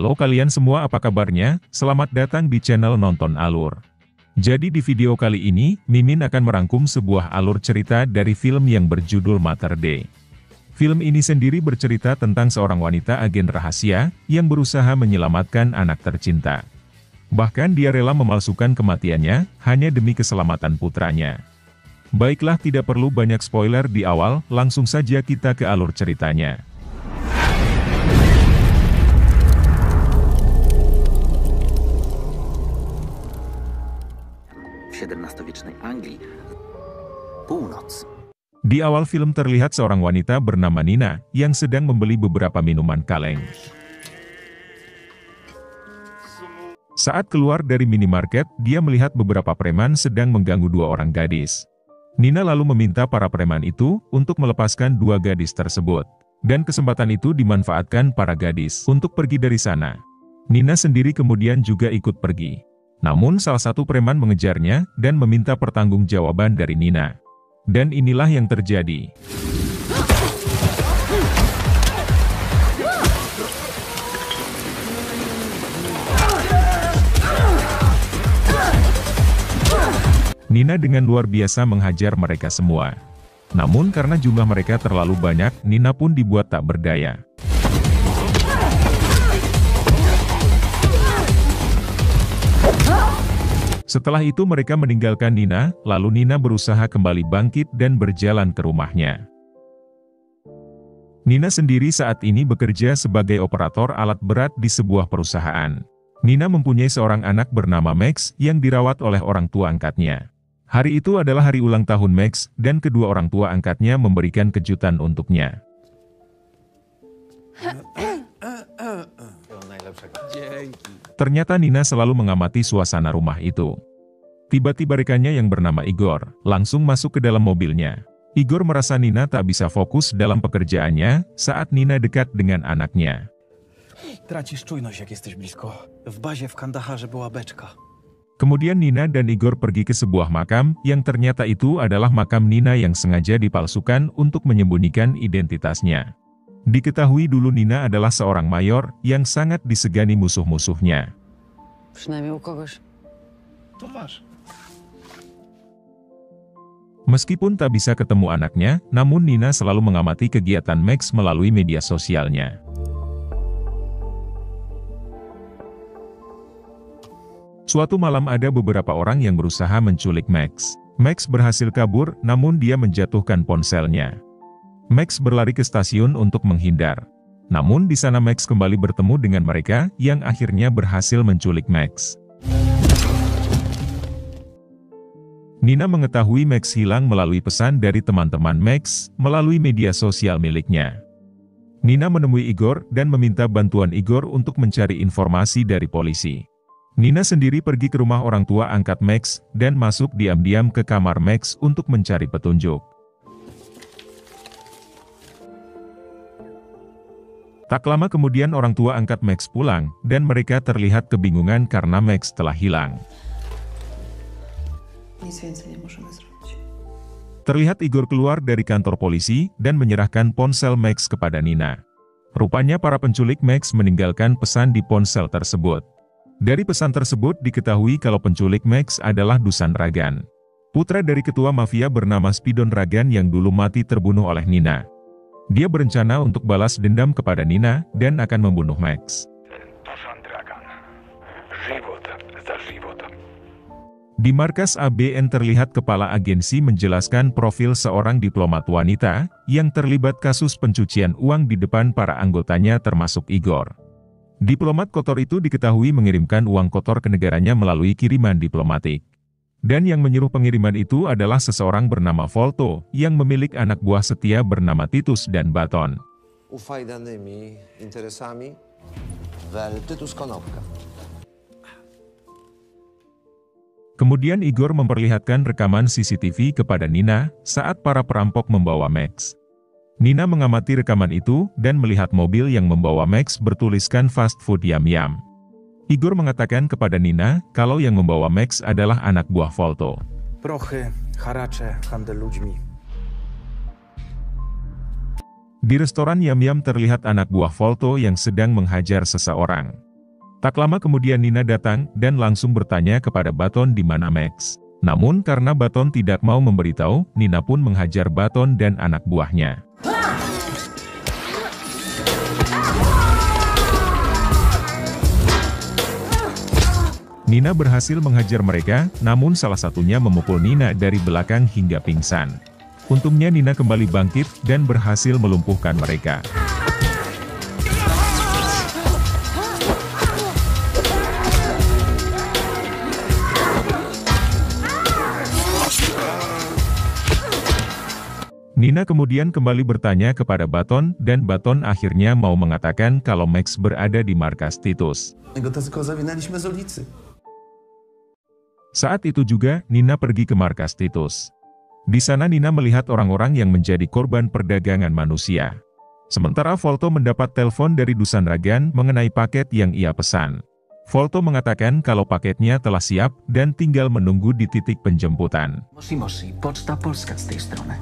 Halo kalian semua, apa kabarnya? Selamat datang di channel Nonton Alur. Jadi di video kali ini, Mimin akan merangkum sebuah alur cerita dari film yang berjudul Mater Dei. Film ini sendiri bercerita tentang seorang wanita agen rahasia, yang berusaha menyelamatkan anak tercinta. Bahkan dia rela memalsukan kematiannya, hanya demi keselamatan putranya. Baiklah, tidak perlu banyak spoiler di awal, langsung saja kita ke alur ceritanya. XVII-wiecznej Anglii, północ. Di awal film terlihat seorang wanita bernama Nina, yang sedang membeli beberapa minuman kaleng. Saat keluar dari minimarket, dia melihat beberapa preman sedang mengganggu dua orang gadis. Nina lalu meminta para preman itu, untuk melepaskan dua gadis tersebut. Dan kesempatan itu dimanfaatkan para gadis, untuk pergi dari sana. Nina sendiri kemudian juga ikut pergi. Namun salah satu preman mengejarnya, dan meminta pertanggungjawaban dari Nina. Dan inilah yang terjadi. Nina dengan luar biasa menghajar mereka semua. Namun karena jumlah mereka terlalu banyak, Nina pun dibuat tak berdaya. Setelah itu mereka meninggalkan Nina, lalu Nina berusaha kembali bangkit dan berjalan ke rumahnya. Nina sendiri saat ini bekerja sebagai operator alat berat di sebuah perusahaan. Nina mempunyai seorang anak bernama Max, yang dirawat oleh orang tua angkatnya. Hari itu adalah hari ulang tahun Max, dan kedua orang tua angkatnya memberikan kejutan untuknya. Ternyata Nina selalu mengamati suasana rumah itu. Tiba-tiba rekannya yang bernama Igor, langsung masuk ke dalam mobilnya. Igor merasa Nina tak bisa fokus dalam pekerjaannya, saat Nina dekat dengan anaknya. Tracisz czujność, jak jesteś blisko. W bazie w Kandaharze była beczka. Kemudian Nina dan Igor pergi ke sebuah makam, yang ternyata itu adalah makam Nina yang sengaja dipalsukan untuk menyembunyikan identitasnya. Diketahui dulu Nina adalah seorang mayor, yang sangat disegani musuh-musuhnya. Przynajmniej u kogoś. To masz. Meskipun tak bisa ketemu anaknya, namun Nina selalu mengamati kegiatan Max melalui media sosialnya. Suatu malam ada beberapa orang yang berusaha menculik Max. Max berhasil kabur, namun dia menjatuhkan ponselnya. Max berlari ke stasiun untuk menghindar. Namun di sana Max kembali bertemu dengan mereka, yang akhirnya berhasil menculik Max. Nina mengetahui Max hilang melalui pesan dari teman-teman Max, melalui media sosial miliknya. Nina menemui Igor, dan meminta bantuan Igor untuk mencari informasi dari polisi. Nina sendiri pergi ke rumah orang tua angkat Max, dan masuk diam-diam ke kamar Max untuk mencari petunjuk. Tak lama kemudian orang tua angkat Max pulang, dan mereka terlihat kebingungan karena Max telah hilang. Terlihat Igor keluar dari kantor polisi, dan menyerahkan ponsel Max kepada Nina. Rupanya para penculik Max meninggalkan pesan di ponsel tersebut. Dari pesan tersebut diketahui kalau penculik Max adalah Dusan Ragan, putra dari ketua mafia bernama Spidon Ragan yang dulu mati terbunuh oleh Nina. Dia berencana untuk balas dendam kepada Nina, dan akan membunuh Max. Di markas ABN terlihat kepala agensi menjelaskan profil seorang diplomat wanita, yang terlibat kasus pencucian uang di depan para anggotanya termasuk Igor. Diplomat kotor itu diketahui mengirimkan uang kotor ke negaranya melalui kiriman diplomatik. Dan yang menyuruh pengiriman itu adalah seseorang bernama Volto, yang memiliki anak buah setia bernama Titus dan Baton. Ufajdanymi interesami wel Tytus Konopka. Kemudian Igor memperlihatkan rekaman CCTV kepada Nina, saat para perampok membawa Max. Nina mengamati rekaman itu, dan melihat mobil yang membawa Max bertuliskan fast food Yam Yam. Igor mengatakan kepada Nina, kalau yang membawa Max adalah anak buah Volto. Prochy, haracze, handel ludźmi. Di restoran Yam Yam terlihat anak buah Volto yang sedang menghajar seseorang. Tak lama kemudian Nina datang dan langsung bertanya kepada Baton di mana Max. Namun karena Baton tidak mau memberitahu, Nina pun menghajar Baton dan anak buahnya. Nina berhasil menghajar mereka, namun salah satunya memukul Nina dari belakang hingga pingsan. Untungnya Nina kembali bangkit dan berhasil melumpuhkan mereka. Nina kemudian kembali bertanya kepada Baton dan Baton akhirnya mau mengatakan kalau Max berada di markas Titus. Saat itu juga, Nina pergi ke markas Titus. Di sana Nina melihat orang-orang yang menjadi korban perdagangan manusia. Sementara Volto mendapat telepon dari Dusan Ragan mengenai paket yang ia pesan. Volto mengatakan kalau paketnya telah siap dan tinggal menunggu di titik penjemputan. Poczta Polska z tej strony.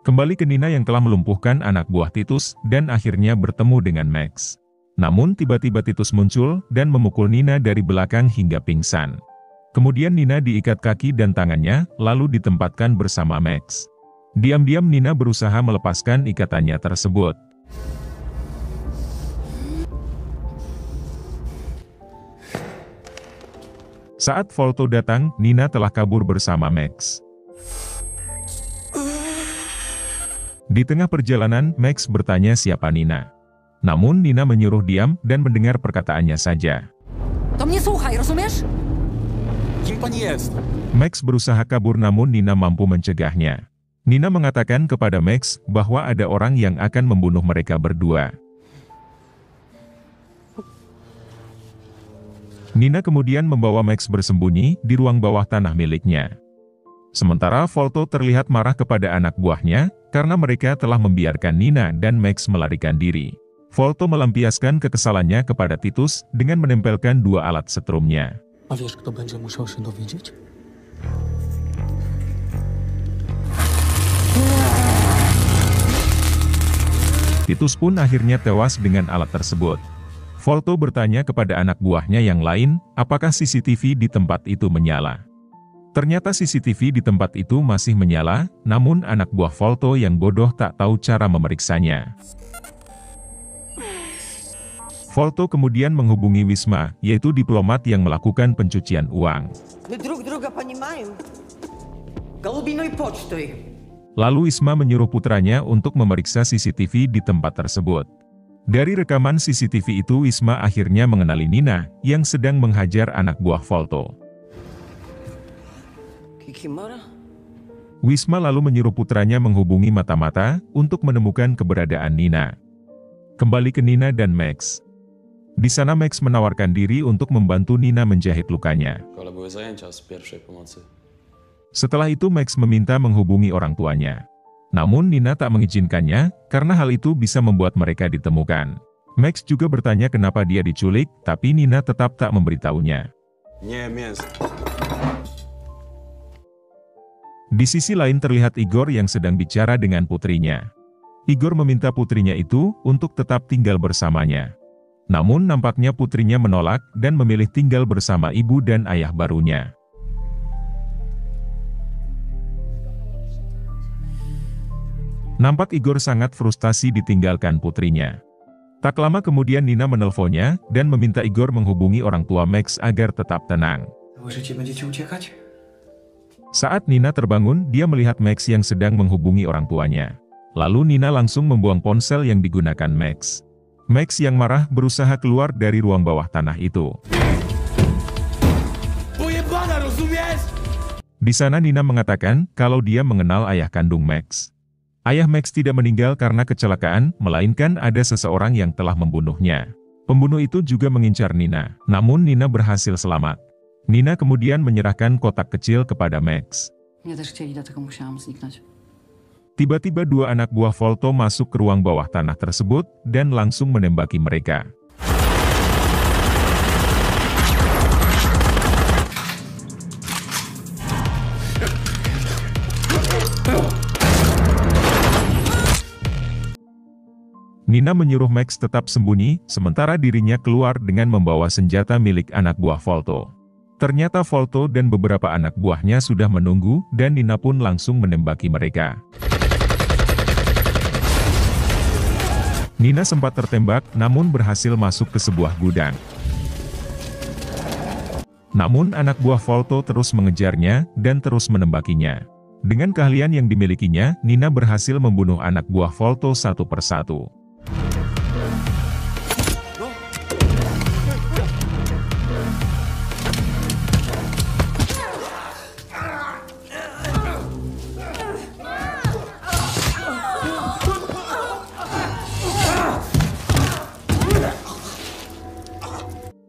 Kembali ke Nina yang telah melumpuhkan anak buah Titus dan akhirnya bertemu dengan Max. Namun tiba-tiba Titus muncul dan memukul Nina dari belakang hingga pingsan. Kemudian Nina diikat kaki dan tangannya, lalu ditempatkan bersama Max. Diam-diam Nina berusaha melepaskan ikatannya tersebut. Saat Volto datang, Nina telah kabur bersama Max. Di tengah perjalanan, Max bertanya siapa Nina. Namun Nina menyuruh diam dan mendengar perkataannya saja. To mnie słuchaj, rozumiesz? Kim pani jest? Max berusaha kabur namun Nina mampu mencegahnya. Nina mengatakan kepada Max bahwa ada orang yang akan membunuh mereka berdua. Nina kemudian membawa Max bersembunyi di ruang bawah tanah miliknya. Sementara Volto terlihat marah kepada anak buahnya karena mereka telah membiarkan Nina dan Max melarikan diri. Volto melampiaskan kekesalannya kepada Titus dengan menempelkan dua alat setrumnya. A wiesz, kto będzie musiał się dowiedzieć? Titus pun akhirnya tewas dengan alat tersebut. Volto bertanya kepada anak buahnya yang lain, apakah CCTV di tempat itu menyala. Ternyata CCTV di tempat itu masih menyala, namun anak buah Volto yang bodoh tak tahu cara memeriksanya. Volto kemudian menghubungi Wisma, yaitu diplomat yang melakukan pencucian uang. Lalu Wisma menyuruh putranya untuk memeriksa CCTV di tempat tersebut. Dari rekaman CCTV itu Wisma akhirnya mengenali Nina, yang sedang menghajar anak buah Volto. Wisma lalu menyuruh putranya menghubungi mata-mata, untuk menemukan keberadaan Nina. Kembali ke Nina dan Max. Di sana Max menawarkan diri untuk membantu Nina menjahit lukanya. Setelah itu Max meminta menghubungi orang tuanya. Namun Nina tak mengizinkannya, karena hal itu bisa membuat mereka ditemukan. Max juga bertanya kenapa dia diculik, tapi Nina tetap tak memberitahunya. Di sisi lain terlihat Igor yang sedang bicara dengan putrinya. Igor meminta putrinya itu untuk tetap tinggal bersamanya. Namun nampaknya putrinya menolak dan memilih tinggal bersama ibu dan ayah barunya. Nampak Igor sangat frustasi ditinggalkan putrinya. Tak lama kemudian Nina menelponnya dan meminta Igor menghubungi orang tua Max agar tetap tenang. Saat Nina terbangun, dia melihat Max yang sedang menghubungi orang tuanya. Lalu Nina langsung membuang ponsel yang digunakan Max. Max yang marah berusaha keluar dari ruang bawah tanah itu. Di sana Nina mengatakan kalau dia mengenal ayah kandung Max. Ayah Max tidak meninggal karena kecelakaan, melainkan ada seseorang yang telah membunuhnya. Pembunuh itu juga mengincar Nina, namun Nina berhasil selamat. Nina kemudian menyerahkan kotak kecil kepada Max. Tiba-tiba dua anak buah Volto masuk ke ruang bawah tanah tersebut, dan langsung menembaki mereka. Nina menyuruh Max tetap sembunyi, sementara dirinya keluar dengan membawa senjata milik anak buah Volto. Ternyata Volto dan beberapa anak buahnya sudah menunggu, dan Nina pun langsung menembaki mereka. Nina sempat tertembak, namun berhasil masuk ke sebuah gudang. Namun anak buah Volto terus mengejarnya, dan terus menembakinya. Dengan keahlian yang dimilikinya, Nina berhasil membunuh anak buah Volto satu persatu.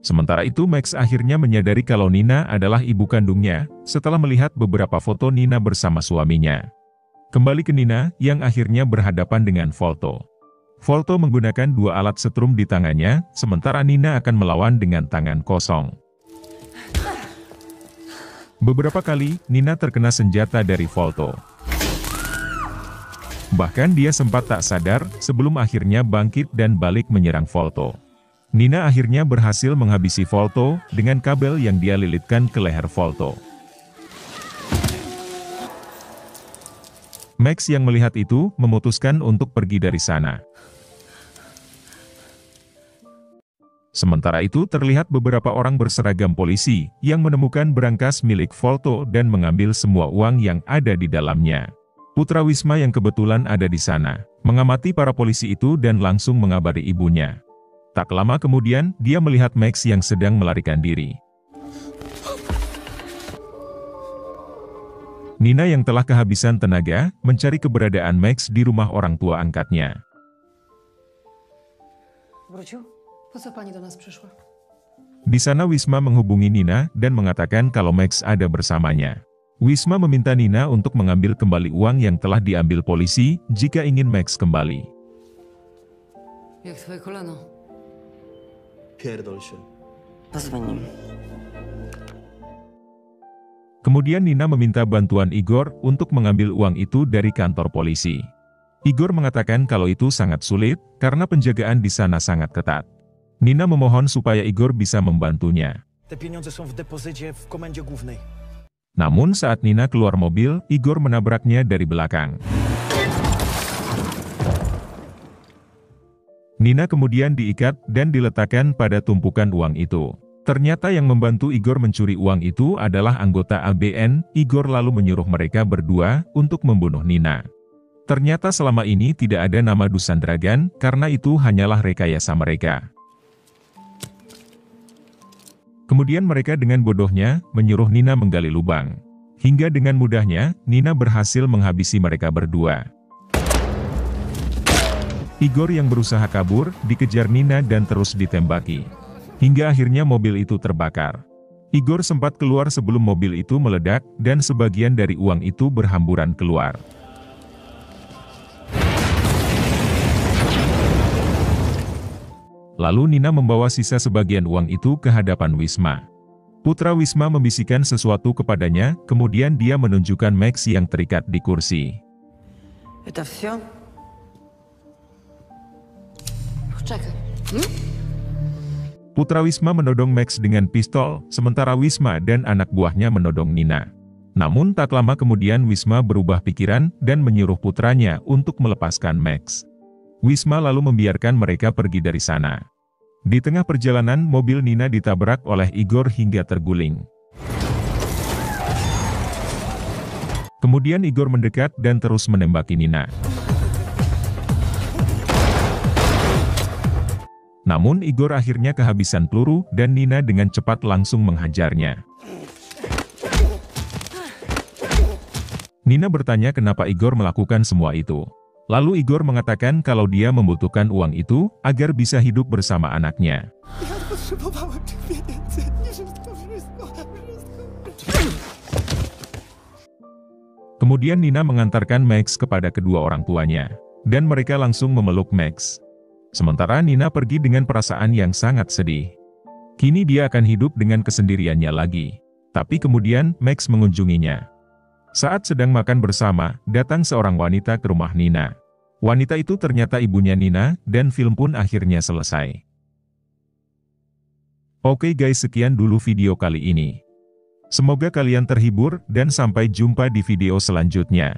Sementara itu Max akhirnya menyadari kalau Nina adalah ibu kandungnya, setelah melihat beberapa foto Nina bersama suaminya. Kembali ke Nina, yang akhirnya berhadapan dengan Volto. Volto menggunakan dua alat setrum di tangannya, sementara Nina akan melawan dengan tangan kosong. Beberapa kali, Nina terkena senjata dari Volto. Bahkan dia sempat tak sadar, sebelum akhirnya bangkit dan balik menyerang Volto. Nina akhirnya berhasil menghabisi Volto, dengan kabel yang dia lilitkan ke leher Volto. Max yang melihat itu, memutuskan untuk pergi dari sana. Sementara itu terlihat beberapa orang berseragam polisi, yang menemukan berangkas milik Volto dan mengambil semua uang yang ada di dalamnya. Putra Wisma yang kebetulan ada di sana, mengamati para polisi itu dan langsung mengabari ibunya. Tak lama kemudian, dia melihat Max yang sedang melarikan diri. Nina yang telah kehabisan tenaga, mencari keberadaan Max di rumah orang tua angkatnya. Di sana Wisma menghubungi Nina dan mengatakan kalau Max ada bersamanya. Wisma meminta Nina untuk mengambil kembali uang yang telah diambil polisi, jika ingin Max kembali. Jak twoje kolano? Pierdol się. Pozwól. Kemudian Nina meminta bantuan Igor untuk mengambil uang itu dari kantor polisi. Igor mengatakan kalau itu sangat sulit, karena penjagaan di sana sangat ketat. Nina memohon supaya Igor bisa membantunya. Te pieniądze są w depozycie w komendzie głównej. Namun saat Nina keluar mobil, Igor menabraknya dari belakang. Nina kemudian diikat dan diletakkan pada tumpukan uang itu. Ternyata yang membantu Igor mencuri uang itu adalah anggota ABN. Igor lalu menyuruh mereka berdua untuk membunuh Nina. Ternyata selama ini tidak ada nama Dusan Dragan, karena itu hanyalah rekayasa mereka. Kemudian mereka dengan bodohnya, menyuruh Nina menggali lubang. Hingga dengan mudahnya, Nina berhasil menghabisi mereka berdua. Igor yang berusaha kabur, dikejar Nina dan terus ditembaki. Hingga akhirnya mobil itu terbakar. Igor sempat keluar sebelum mobil itu meledak, dan sebagian dari uang itu berhamburan keluar. Lalu Nina membawa sisa sebagian uang itu ke hadapan Wisma. Putra Wisma membisikkan sesuatu kepadanya, kemudian dia menunjukkan Max yang terikat di kursi. To wszystko? Poczekaj. Putra Wisma menodong Max dengan pistol, sementara Wisma dan anak buahnya menodong Nina. Namun tak lama kemudian Wisma berubah pikiran dan menyuruh putranya untuk melepaskan Max. Wisma lalu membiarkan mereka pergi dari sana. Di tengah perjalanan, mobil Nina ditabrak oleh Igor hingga terguling. Kemudian Igor mendekat dan terus menembaki Nina. Namun Igor akhirnya kehabisan peluru, dan Nina dengan cepat langsung menghajarnya. Nina bertanya kenapa Igor melakukan semua itu. Lalu Igor mengatakan kalau dia membutuhkan uang itu, agar bisa hidup bersama anaknya. Kemudian Nina mengantarkan Max kepada kedua orang tuanya, dan mereka langsung memeluk Max. Sementara Nina pergi dengan perasaan yang sangat sedih. Kini dia akan hidup dengan kesendiriannya lagi. Tapi kemudian, Max mengunjunginya. Saat sedang makan bersama, datang seorang wanita ke rumah Nina. Wanita itu ternyata ibunya Nina, dan film pun akhirnya selesai. Oke guys, sekian dulu video kali ini. Semoga kalian terhibur, dan sampai jumpa di video selanjutnya.